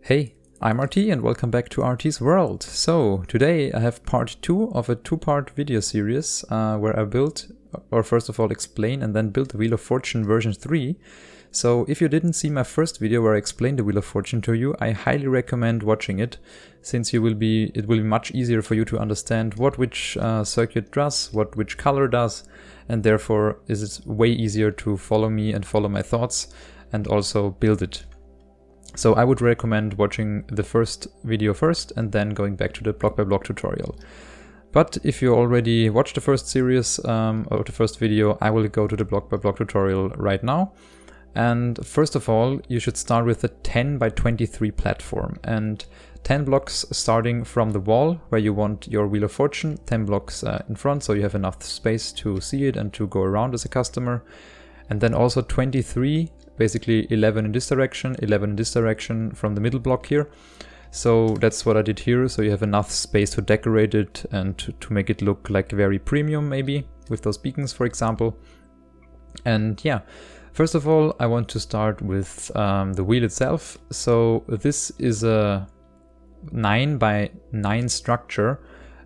Hey, I'm RT and welcome back to RTsWorld. So today I have part 2 of a 2-part video series where I build, or first of all explain and then build the Wheel of Fortune version 3. So if you didn't see my first video where I explained the Wheel of Fortune to you, I highly recommend watching it, since it will be much easier for you to understand what which circuit does, what which color does, and therefore it's way easier to follow me and follow my thoughts and also build it. So I would recommend watching the first video first and then going back to the block by block tutorial. But if you already watched the first series or the first video, I will go to the block by block tutorial right now. And first of all, you should start with a 10 by 23 platform and 10 blocks starting from the wall where you want your Wheel of Fortune, 10 blocks in front, so you have enough space to see it and to go around as a customer. And then also 23, basically 11 in this direction, 11 in this direction from the middle block here. So that's what I did here. So you have enough space to decorate it and to make it look like very premium, maybe with those beacons, for example. And yeah, first of all, I want to start with the wheel itself. So this is a 9 by 9 structure,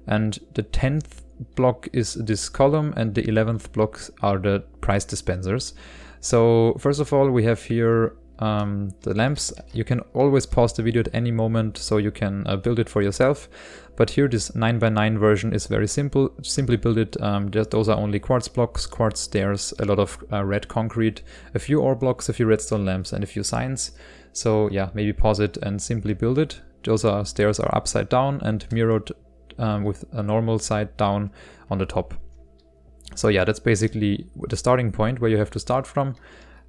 and the 10th block is this column and the 11th blocks are the price dispensers. So first of all, we have here the lamps. You can always pause the video at any moment so you can build it for yourself. But here this 9 by 9 version is very simple. Simply build it. Those are only quartz blocks, quartz stairs, a lot of red concrete, a few ore blocks, a few redstone lamps and a few signs. So yeah, maybe pause it and simply build it. Those stairs are upside down and mirrored with a normal side down on the top. So yeah, that's basically the starting point where you have to start from.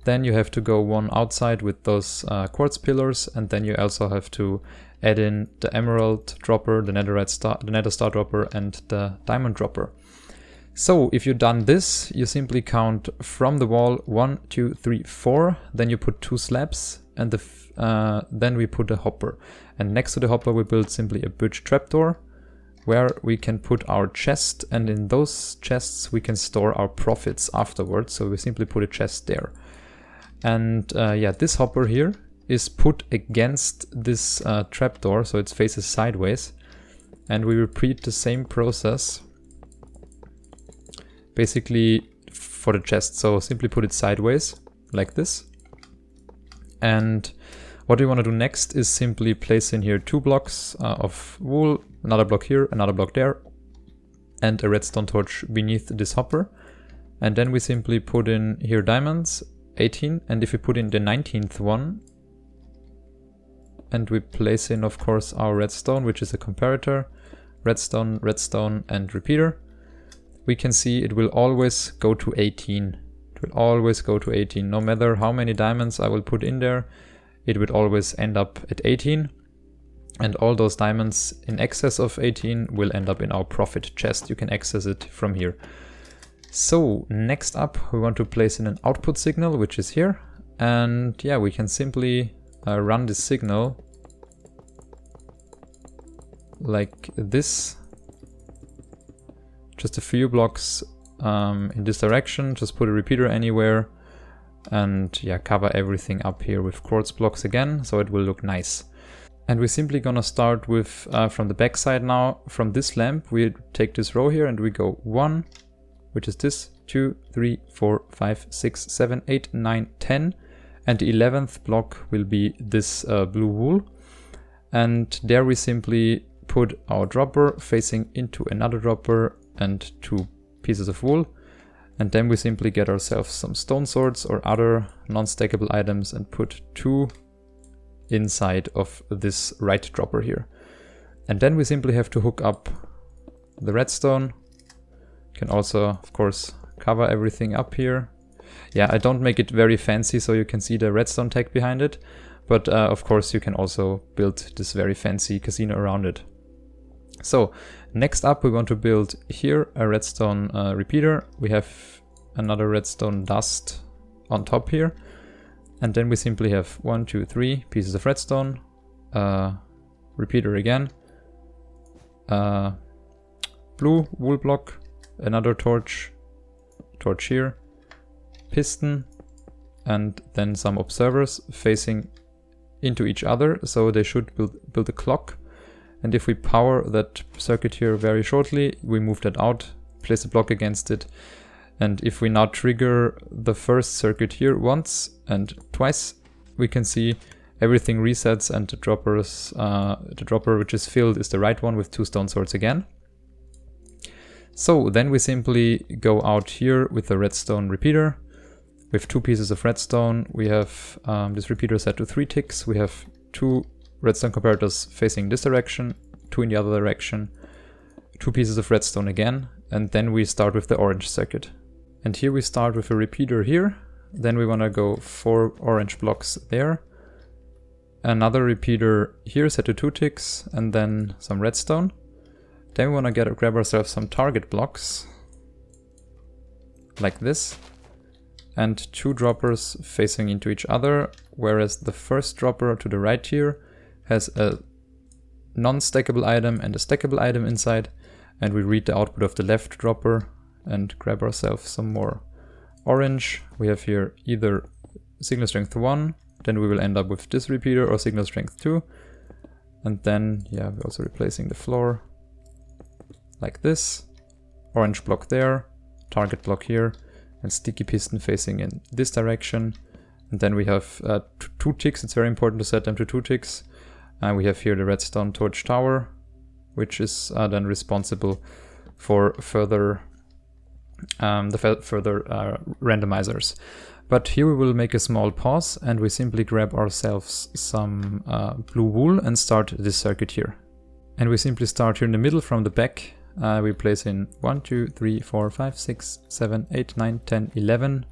Then you have to go one outside with those quartz pillars, and then you also have to add in the emerald dropper, the nether star dropper, and the diamond dropper. So if you've done this, you simply count from the wall 1, 2, 3, 4. Then you put 2 slabs, and then we put a hopper. And next to the hopper, we build simply a bridge trapdoor, where we can put our chest, and in those chests we can store our profits afterwards. So we simply put a chest there. And yeah, this hopper here is put against this trapdoor, so it faces sideways. And we repeat the same process basically for the chest. So simply put it sideways like this. And what we want to do next is simply place in here 2 blocks of wool, another block here, another block there, and a redstone torch beneath this hopper. And then we simply put in here diamonds, 18, and if we put in the 19th one, and we place in, of course, our redstone, which is a comparator, redstone, redstone, and repeater, we can see it will always go to 18. It will always go to 18. No matter how many diamonds I will put in there, it would always end up at 18. And all those diamonds in excess of 18 will end up in our profit chest. You can access it from here. So next up, we want to place in an output signal, which is here. And yeah, we can simply run this signal like this. Just a few blocks in this direction. Just put a repeater anywhere. And yeah, cover everything up here with quartz blocks again, so it will look nice. And we're simply gonna start with from the back side now. From this lamp, we take this row here and we go 1, which is this, 2, 3, 4, 5, 6, 7, 8, 9, 10. And the 11th block will be this blue wool. And there we simply put our dropper facing into another dropper and 2 pieces of wool. And then we simply get ourselves some stone swords or other non-stackable items and put 2 inside of this right dropper here. And then we simply have to hook up the redstone. You can also, of course, cover everything up here. Yeah, I don't make it very fancy so you can see the redstone tag behind it. But of course you can also build this very fancy casino around it. So next up, we want to build here a redstone repeater. We have another redstone dust on top here. And then we simply have 1, 2, 3 pieces of redstone, repeater again, blue wool block, another torch here, piston, and then some observers facing into each other, so they should build a clock. And if we power that circuit here very shortly, we move that out, place a block against it. And if we now trigger the first circuit here once and twice, we can see everything resets, and the dropper which is filled is the right one with 2 stone swords again. So then we simply go out here with the redstone repeater. With 2 pieces of redstone, we have this repeater set to 3 ticks. We have 2 redstone comparators facing this direction, 2 in the other direction, 2 pieces of redstone again, and then we start with the orange circuit. And here we start with a repeater here. Then we want to go 4 orange blocks there. Another repeater here set to 2 ticks, and then some redstone. Then we want to grab ourselves some target blocks, like this, and 2 droppers facing into each other, whereas the first dropper to the right here has a non-stackable item and a stackable item inside, and we read the output of the left dropper and grab ourselves some more orange. We have here either signal strength 1, then we will end up with this repeater, or signal strength 2, and then, yeah, we're also replacing the floor. Like this, orange block there, target block here, and sticky piston facing in this direction. And then we have 2 ticks, it's very important to set them to 2 ticks. And we have here the redstone torch tower, which is then responsible for further randomizers. But here we will make a small pause, and we simply grab ourselves some blue wool and start this circuit here. And we simply start here in the middle from the back. We place in 1, 2, 3, 4, 5, 6, 7, 8, 9, 10, 11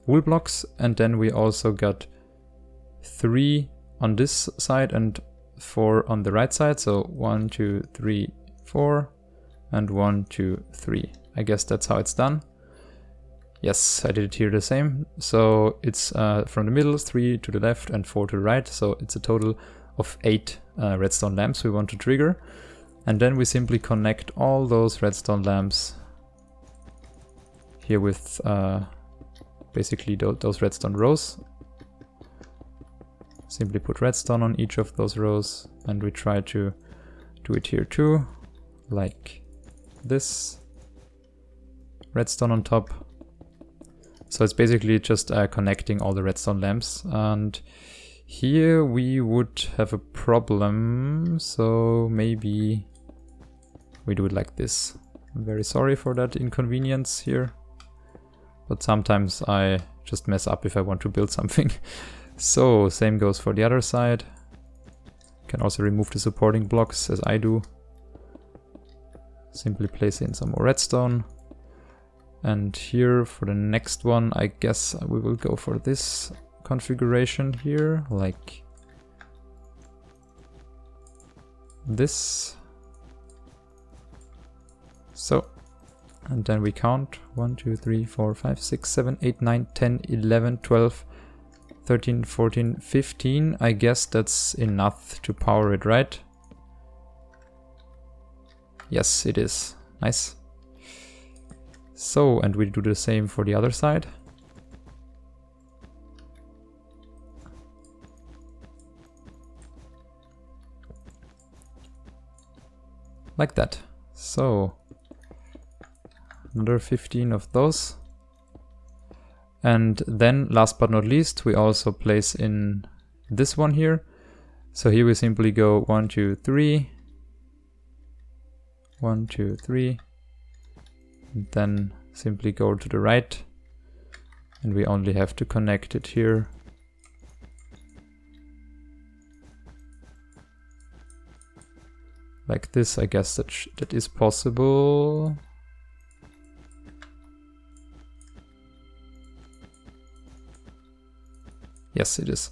wool blocks, and then we also got 3 on this side and 4 on the right side. So 1, 2, 3, 4, and 1, 2, 3. I guess that's how it's done. Yes, I did it here the same. So it's from the middle, 3 to the left and 4 to the right. So it's a total of 8 redstone lamps we want to trigger. And then we simply connect all those redstone lamps here with basically those redstone rows. Simply put redstone on each of those rows, and we try to do it here too, like this. Redstone on top. So it's basically just connecting all the redstone lamps, and here we would have a problem, so maybe we do it like this. I'm very sorry for that inconvenience here, but sometimes I just mess up if I want to build something. So same goes for the other side. You can also remove the supporting blocks as I do. Simply place in some more redstone. And here for the next one, I guess we will go for this configuration here, like this. So, and then we count 1, 2, 3, 4, 5, 6, 7, 8, 9, 10, 11, 12, 13, 14, 15. I guess that's enough to power it, right? Yes, it is. Nice. So, and we do the same for the other side. Like that. So, another 15 of those. And then, last but not least, we also place in this one here. So here we simply go 1, 2, 3. 1, 2, 3. And then simply go to the right. And we only have to connect it here. Like this, I guess that is possible. Yes, it is.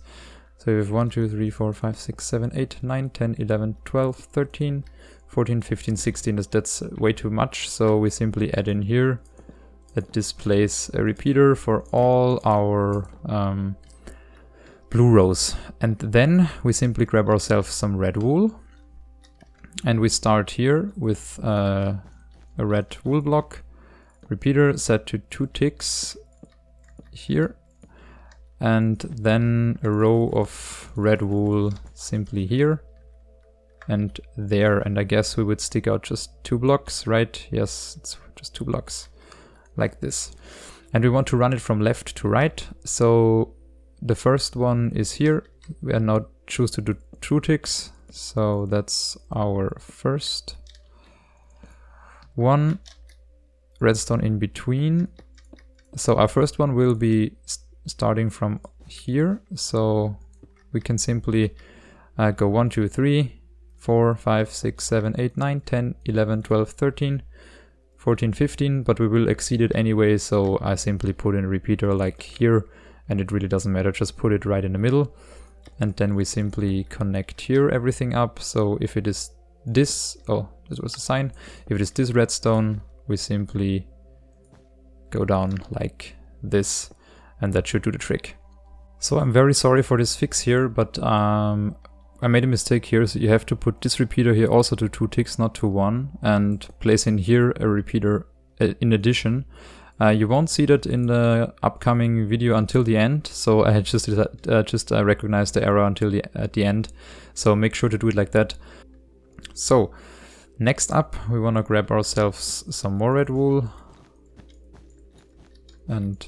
So we have 1, 2, 3, 4, 5, 6, 7, 8, 9, 10, 11, 12, 13, 14, 15, 16. That's way too much. So we simply add in here that displays a repeater for all our blue rows. And then we simply grab ourselves some red wool. And we start here with a red wool block, repeater set to 2 ticks here. and then a row of red wool simply here and there, and I guess we would stick out just 2 blocks, right? Yes, it's just 2 blocks like this. And we want to run it from left to right, so the first one is here. We are now choose to do 2 ticks, so that's our first one. Redstone in between. So our first one will be starting from here, so we can simply go 1, 2, 3, 4, 5, 6, 7, 8, 9, 10, 11, 12, 13, 14, 15, but we will exceed it anyway, so I simply put in a repeater like here, and it really doesn't matter, just put it right in the middle. And then we simply connect here everything up, so if it is this, oh, this was a sign, if it is this redstone, we simply go down like this, and that should do the trick. So I'm very sorry for this fix here, but I made a mistake here, so you have to put this repeater here also to 2 ticks, not to 1, and place in here a repeater in addition. You won't see that in the upcoming video until the end, so I just recognized the error until at the end, so make sure to do it like that. So next up, we want to grab ourselves some more red wool and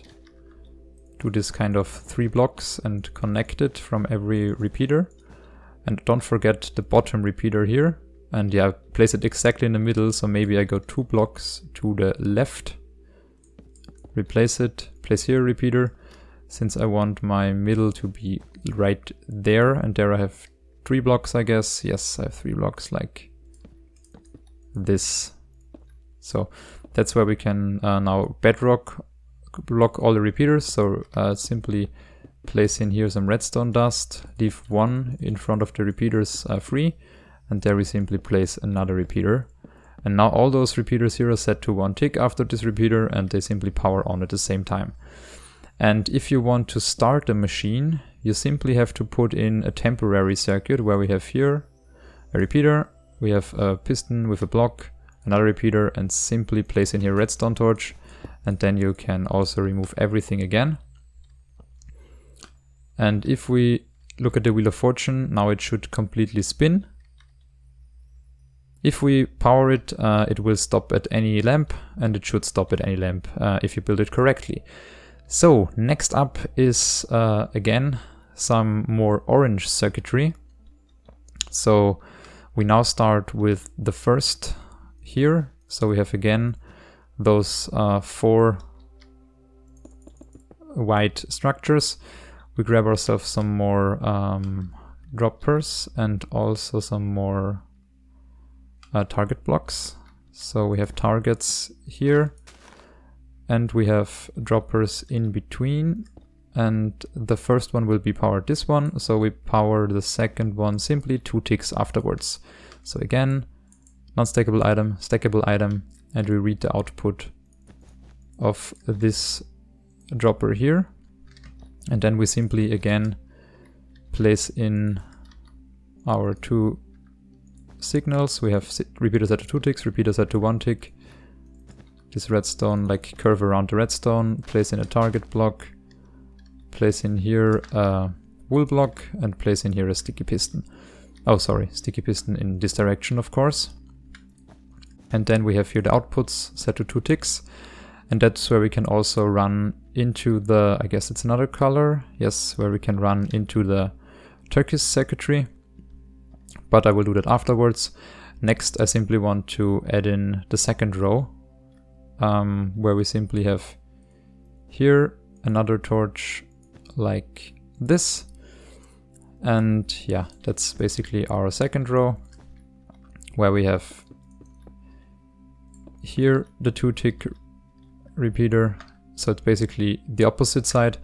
do this kind of 3 blocks and connect it from every repeater. And don't forget the bottom repeater here, and yeah, place it exactly in the middle, so maybe I go 2 blocks to the left, replace it, place here a repeater, since I want my middle to be right there, and there I have 3 blocks, I guess. Yes, I have 3 blocks like this. So that's where we can now bedrock block all the repeaters, so simply place in here some redstone dust, leave 1 in front of the repeaters free, and there we simply place another repeater. And now all those repeaters here are set to 1 tick after this repeater, and they simply power on at the same time. And if you want to start the machine, you simply have to put in a temporary circuit where we have here a repeater, we have a piston with a block, another repeater, and simply place in here a redstone torch, and then you can also remove everything again. And if we look at the Wheel of Fortune, now it should completely spin. If we power it, it will stop at any lamp, and it should stop at any lamp if you build it correctly. So next up is again some more orange circuitry. So we now start with the first here. So we have again those 4 white structures. We grab ourselves some more droppers and also some more target blocks. So we have targets here and we have droppers in between, and the first one will be powered this one, so we power the second one simply 2 ticks afterwards. So again, non-stackable item, stackable item, and we read the output of this dropper here. And then we simply again place in our 2 signals. We have repeaters at 2 ticks, repeaters at 1 tick. This redstone like curve around the redstone, place in a target block, place in here a wool block, and place in here a sticky piston. Oh, sorry, sticky piston in this direction, of course. And then we have here the outputs set to 2 ticks. And that's where we can also run into the, I guess it's another color, yes, where we can run into the turquoise circuitry, but I will do that afterwards. Next, I simply want to add in the second row, where we simply have here another torch like this. And yeah, that's basically our second row, where we have here the 2 tick repeater, so it's basically the opposite side,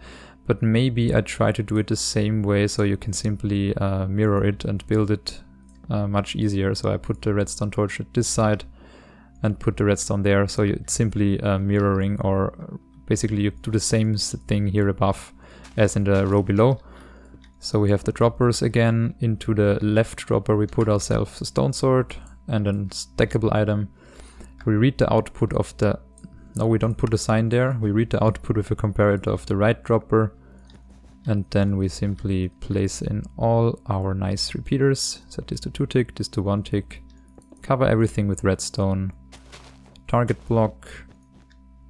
but maybe I try to do it the same way so you can simply mirror it and build it much easier. So I put the redstone torch at this side and put the redstone there, so it's simply mirroring, or basically you do the same thing here above as in the row below. So we have the droppers again. Into the left dropper we put ourselves a stone sword and a stackable item. We read the output of the, no, we don't put a sign there. We read the output with a comparator of the right dropper And then we simply place in all our nice repeaters. Set this to 2 tick, this to 1 tick. Cover everything with redstone. Target block,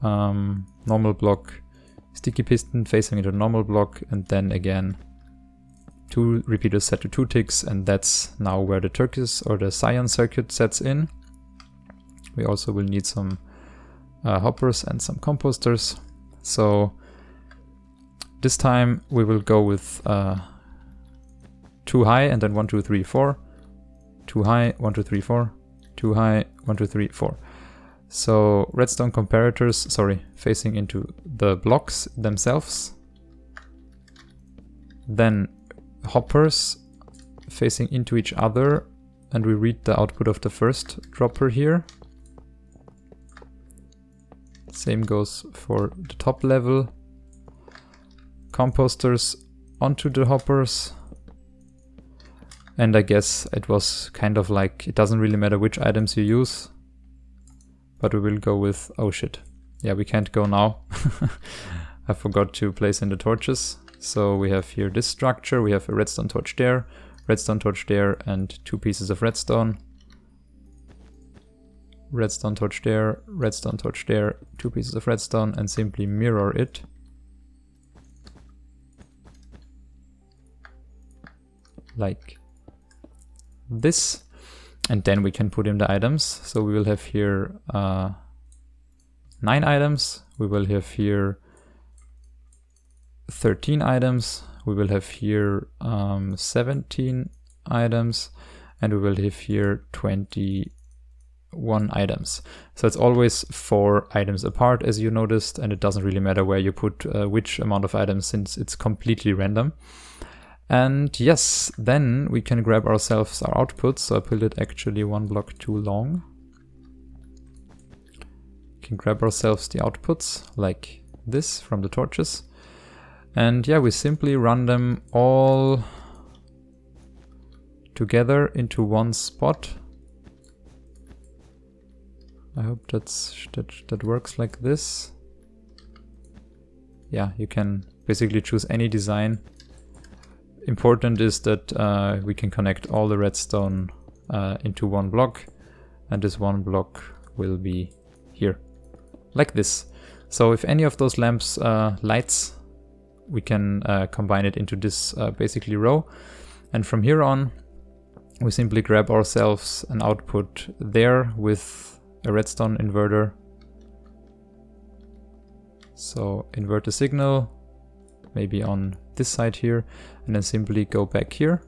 normal block, sticky piston facing into normal block, and then again 2 repeaters set to 2 ticks, and that's now where the turquoise or the cyan circuit sets in. We also will need some hoppers and some composters. So this time we will go with 2 high and then 1, 2, 3, 4. 2 high, 1, 2, 3, 4. 2 high, 1, 2, 3, 4. So redstone comparators, facing into the blocks themselves. Then hoppers facing into each other, and we read the output of the first dropper here. Same goes for the top level. Composters onto the hoppers. And I guess it was kind of like, it doesn't really matter which items you use, but we will go with, oh shit. Yeah, we can't go now. I forgot to place in the torches. So we have here this structure, we have a redstone torch there, and 2 pieces of redstone. Redstone torch there, 2 pieces of redstone, and simply mirror it. Like this. And then we can put in the items. So we will have here 9 items. We will have here 13 items. We will have here 17 items. And we will have here 21 items. So it's always 4 items apart, as you noticed, and it doesn't really matter where you put which amount of items, since it's completely random. And yes, then we can grab ourselves our outputs. So I pulled it actually 1 block too long. We can grab ourselves the outputs like this from the torches. And yeah, we simply run them all together into one spot. I hope that works like this. Yeah, you can basically choose any design. Important is that we can connect all the redstone into one block, and this one block will be here, like this. So if any of those lamps lights, we can combine it into this basically row, and from here on we simply grab ourselves an output there with a redstone inverter. So invert the signal, maybe on this side here, and then simply go back here,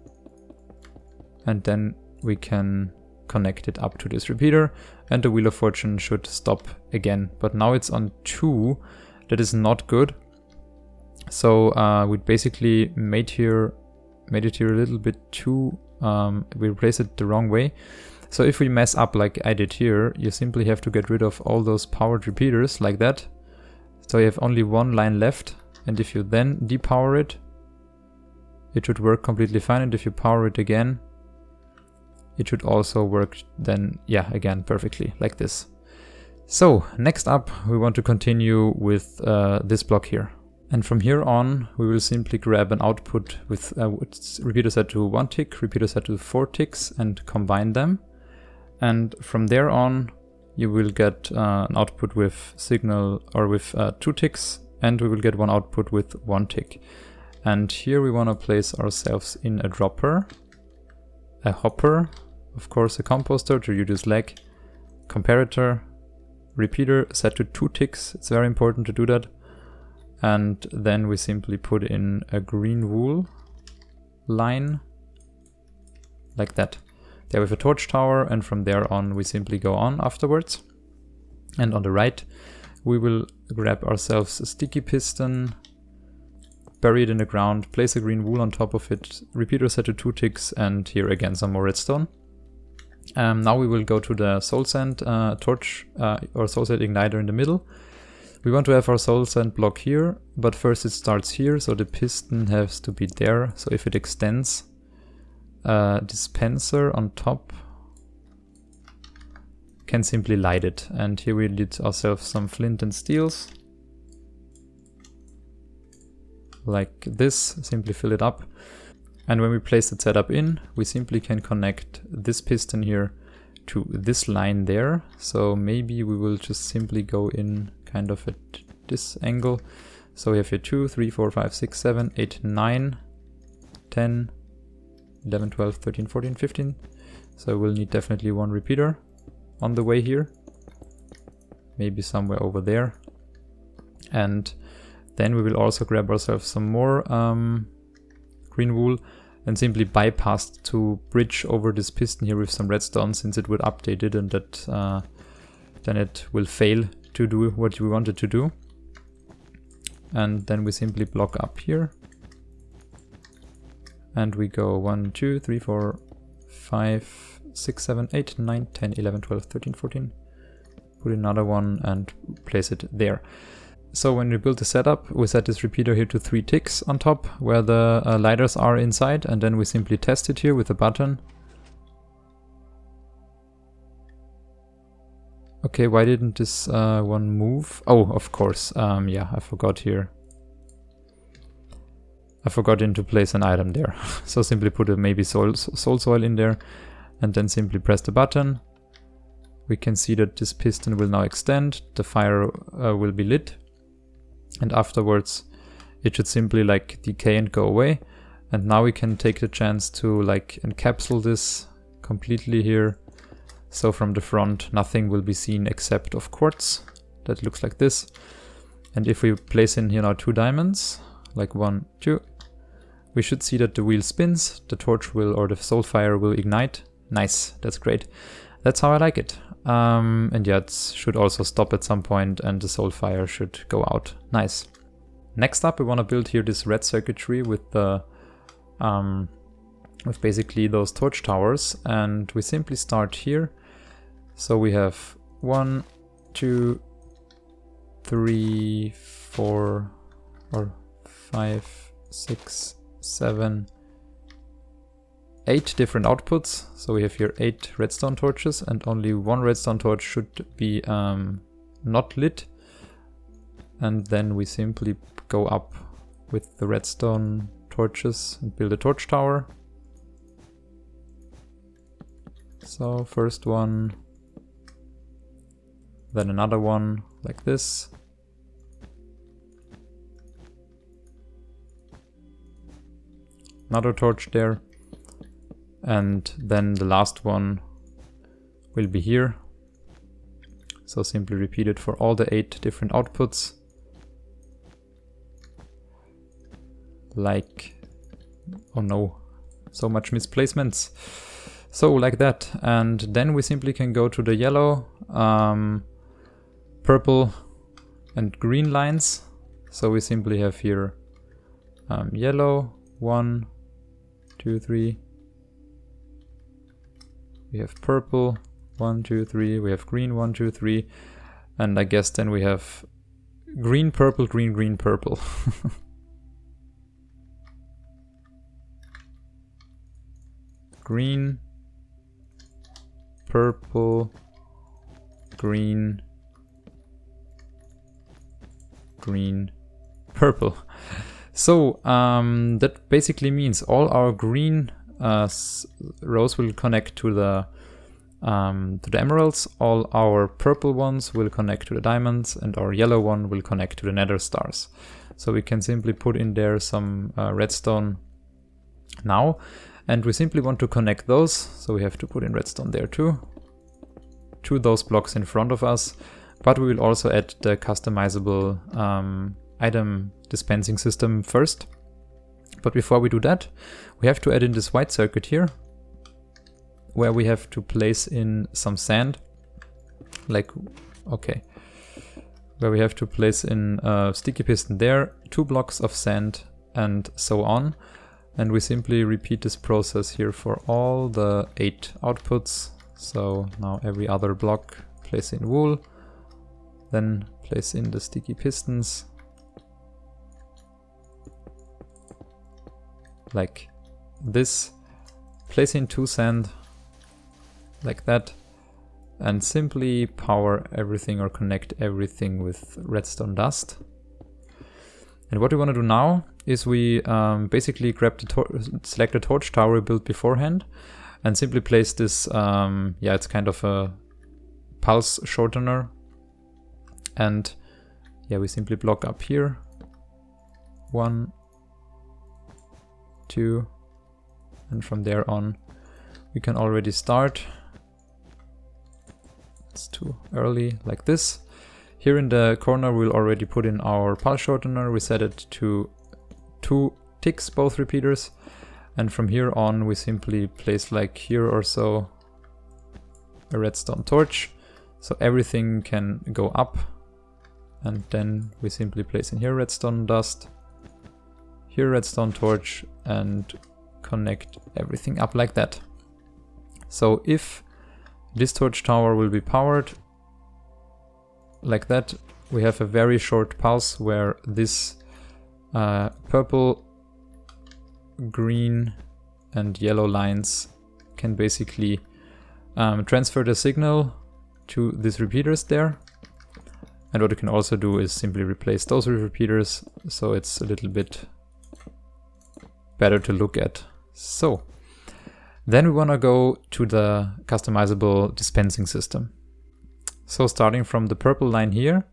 and then we can connect it up to this repeater, and the Wheel of Fortune should stop again. But now it's on 2. That is not good. So we basically made it here a little bit too, we placed it the wrong way. So if we mess up like I did here, you simply have to get rid of all those powered repeaters like that. So you have only 1 line left, and if you then depower it, it should work completely fine, and if you power it again, it should also work then, yeah, again perfectly, like this. So next up, we want to continue with this block here. And from here on, we will simply grab an output with repeater set to 1 tick, repeater set to 4 ticks, and combine them. And from there on, you will get an output with signal or with 2 ticks, and we will get 1 output with 1 tick. And here we want to place ourselves in a dropper, a hopper, of course a composter to reduce lag, comparator, repeater set to 2 ticks. It's very important to do that. And then we simply put in a green wool line like that. There we have a torch tower, and from there on we simply go on afterwards. And on the right we will grab ourselves a sticky piston, bury it in the ground, place a green wool on top of it, repeater set to 2 ticks, and here again some more redstone. Now we will go to the soul sand torch or soul sand igniter in the middle. We want to have our soul sand block here, but first it starts here, so the piston has to be there. So if it extends, dispenser on top can simply light it. And here we need ourselves some flint and steels. like this, simply fill it up. And when we place the setup in, we simply can connect this piston here to this line there. So maybe we will just simply go in kind of at this angle. So we have here 2, 3, 4, 5, 6, 7, 8, 9, 10, 11, 12, 13, 14, 15. So we'll need definitely one repeater on the way here. Maybe somewhere over there. And then we will also grab ourselves some more green wool and simply bypass to bridge over this piston here with some redstone, since it would update it and that then it will fail to do what we wanted to do. And then we simply block up here. And we go 1, 2, 3, 4, 5, 6, 7, 8, 9, 10, 11, 12, 13, 14. Put another one and place it there. So when we build the setup, we set this repeater here to 3 ticks on top where the lighters are inside, and then we simply test it here with a button. Okay, why didn't this one move? Oh, of course, yeah, I forgot here. I forgot to place an item there. So simply put a maybe soul soil in there and then simply press the button. We can see that this piston will now extend, the fire will be lit. And afterwards it should simply like decay and go away. And now we can take the chance to like encapsulate this completely here. So from the front nothing will be seen except of quartz. That looks like this. And if we place in here now 2 diamonds, like 1, 2, we should see that the wheel spins, the torch will, or the soul fire will ignite. Nice, that's great. That's how I like it. And yeah, it should also stop at some point and the soul fire should go out. Nice. Next up, we want to build here this red circuitry with the with basically those torch towers, and we simply start here. So we have 1, 2, 3, 4, or 5, 6, 7, 8 different outputs. So we have here 8 redstone torches, and only 1 redstone torch should be not lit. And then we simply go up with the redstone torches and build a torch tower. So first one, then another one like this. Another torch there. And then the last one will be here. So simply repeat it for all the 8 different outputs. Like, oh no, so much misplacements. So like that. And then we simply can go to the yellow, purple and green lines. So we simply have here yellow, 1, 2, 3. We have purple, 1, 2, 3. We have green, 1, 2, 3. And I guess then we have green, purple, green, green, purple. Green, purple, green, green, purple. So that basically means all our green rows will connect to the emeralds, all our purple ones will connect to the diamonds, and our yellow one will connect to the nether stars. So we can simply put in there some redstone now, and we simply want to connect those, so we have to put in redstone there too, to those blocks in front of us. But we will also add the customizable item dispensing system first. But before we do that, we have to add in this white circuit here, where we have to place in some sand, like, okay, where we have to place in a sticky piston there, 2 blocks of sand, and so on. And we simply repeat this process here for all the 8 outputs. So now every other block, place in wool, then place in the sticky pistons, like this, place in 2 sand, like that, and simply power everything or connect everything with redstone dust. And what we want to do now is we basically grab the select the torch tower we built beforehand and simply place this, it's kind of a pulse shortener. And yeah, we simply block up here. 1, 2, and from there on we can already start. It's too early, like this. Here in the corner we'll already put in our pulse shortener. We set it to 2 ticks, both repeaters. And from here on we simply place, like here or so, a redstone torch. So everything can go up. And then we simply place in here redstone dust, here redstone torch, and connect everything up like that. So if this torch tower will be powered like that, we have a very short pulse where this purple, green and yellow lines can basically transfer the signal to these repeaters there. And what you can also do is simply replace those with repeaters, so it's a little bit better to look at. So then we want to go to the customizable dispensing system. So starting from the purple line here,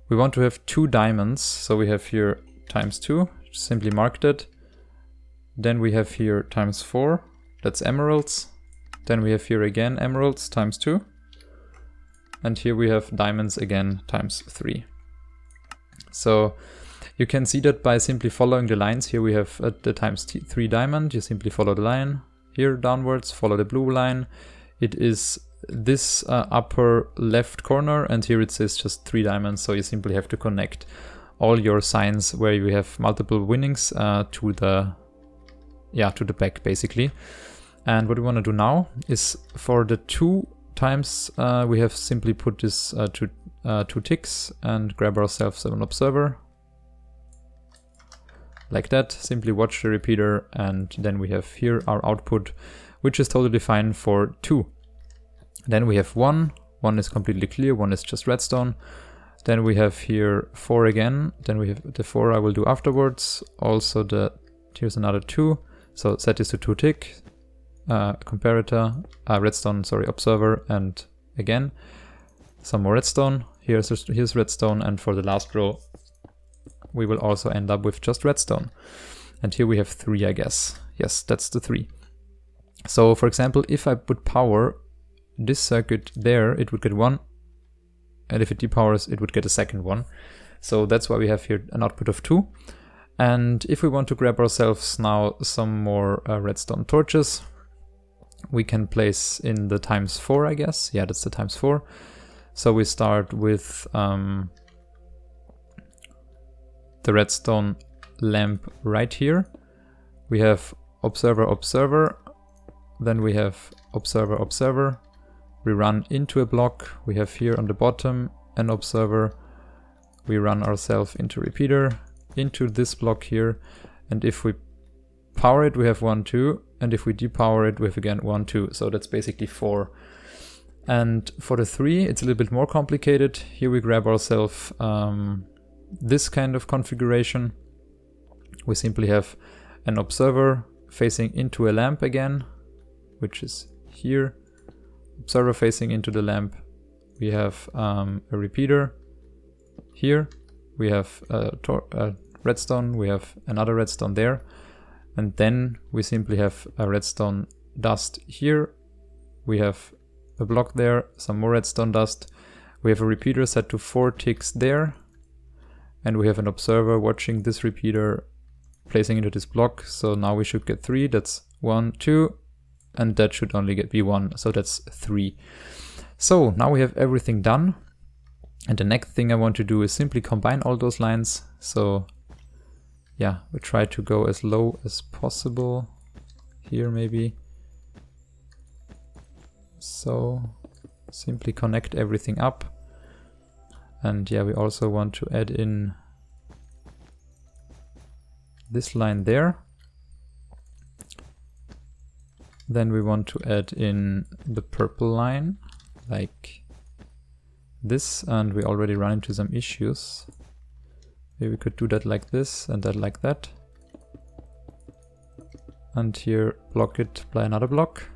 we want to have 2 diamonds. So we have here ×2, simply marked it. Then we have here ×4, that's emeralds. Then we have here again emeralds ×2. And here we have diamonds again ×3. So you can see that by simply following the lines. Here we have at the ×3 diamond, you simply follow the line. Here downwards, follow the blue line. It is this upper left corner, and here it says just 3 diamonds. So you simply have to connect all your signs where you have multiple winnings to the back basically. And what we want to do now is for the 2 times we have simply put this to 2 ticks and grab ourselves an observer like that. Simply watch the repeater, and then we have here our output, which is totally fine for 2. Then we have 1 is completely clear, 1 is just redstone. Then we have here 4 again, then we have the 4 I will do afterwards. Also here's another 2, so set this to 2 tick. Comparator, redstone, observer, and again some more redstone. Here's redstone, and for the last row we will also end up with just redstone. And here we have 3, I guess. Yes, that's the 3. So for example, if I would power this circuit there, it would get 1, and if it depowers, it would get a second one. So that's why we have here an output of 2. And if we want to grab ourselves now some more redstone torches, we can place in the ×4, I guess. Yeah, that's the ×4. So we start with the redstone lamp right here. We have observer, observer. Then we have observer, observer. We run into a block. We have here on the bottom an observer. We run ourselves into repeater, into this block here. And if we power it, we have 1, 2. And if we depower it, we have again 1, 2. So that's basically 4. And for the 3, it's a little bit more complicated. Here we grab ourselves this kind of configuration. We simply have an observer facing into a lamp again, which is here. Observer facing into the lamp. We have a repeater here. We have a redstone. We have another redstone there. And then we simply have a redstone dust here. We have a block there, some more redstone dust. We have a repeater set to 4 ticks there. And we have an observer watching this repeater placing into this block. So now we should get 3. That's 1, 2. And that should only be 1. So that's 3. So now we have everything done. And the next thing I want to do is simply combine all those lines. So yeah, we try to go as low as possible here maybe. So simply connect everything up. And yeah, we also want to add in this line there. Then we want to add in the purple line like this, and we already run into some issues. Maybe we could do that like this and that like that. and here block it by another block.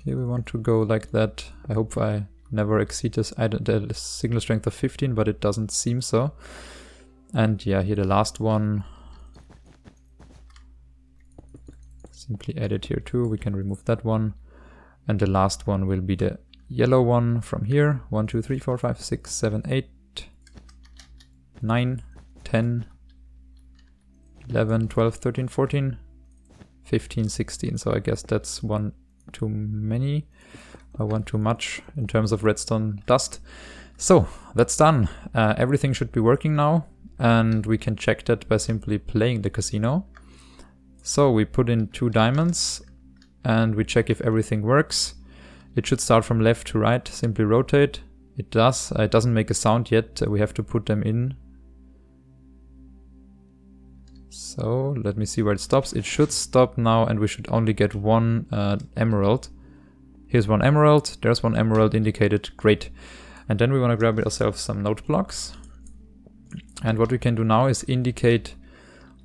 Here we want to go like that. I hope I never exceed this the signal strength of 15, but it doesn't seem so. And yeah, here the last one. Simply add it here too. We can remove that one. And the last one will be the yellow one from here. 1, 2, 3, 4, 5, 6, 7, 8, 9, 10, 11, 12, 13, 14, 15, 16. So I guess that's one too many, or one too much in terms of redstone dust. So that's done. Everything should be working now, and we can check that by simply playing the casino. So we put in 2 diamonds and we check if everything works. It should start from left to right, simply rotate. It does. It doesn't make a sound yet. We have to put them in. So let me see where it stops. It should stop now, and we should only get 1 emerald. Here's 1 emerald. There's 1 emerald indicated. Great. And then we want to grab ourselves some note blocks. And what we can do now is indicate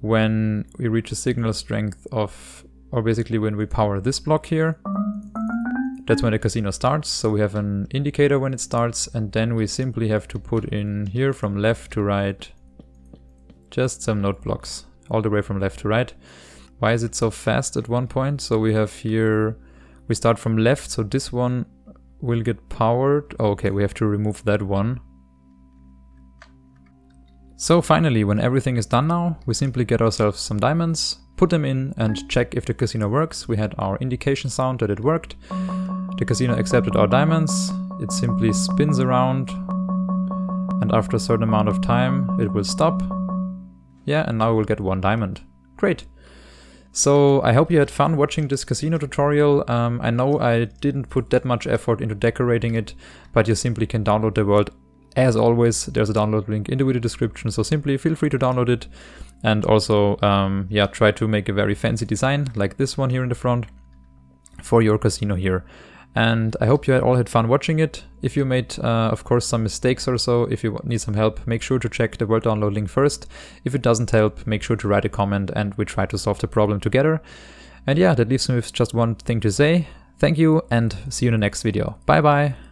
when we reach a signal strength of, or basically when we power this block here. That's when the casino starts. So we have an indicator when it starts, and then we simply have to put in here from left to right just some note blocks. All the way from left to right. Why is it so fast at one point? So we have here, we start from left, so this one will get powered. Oh, okay, we have to remove that one. So finally, when everything is done now, we simply get ourselves some diamonds, put them in and check if the casino works. We had our indication sound that it worked. The casino accepted our diamonds. It simply spins around, and after a certain amount of time it will stop. Yeah, and now we'll get 1 diamond. Great. So I hope you had fun watching this casino tutorial. I know I didn't put that much effort into decorating it, but you simply can download the world. As always, there's a download link in the video description, so simply feel free to download it. And also, yeah, try to make a very fancy design like this one here in the front for your casino here. And I hope you all had fun watching it. If you made, of course, some mistakes or so, if you need some help, make sure to check the world download link first. If it doesn't help, make sure to write a comment and we try to solve the problem together. And yeah, that leaves me with just one thing to say. Thank you and see you in the next video. Bye bye!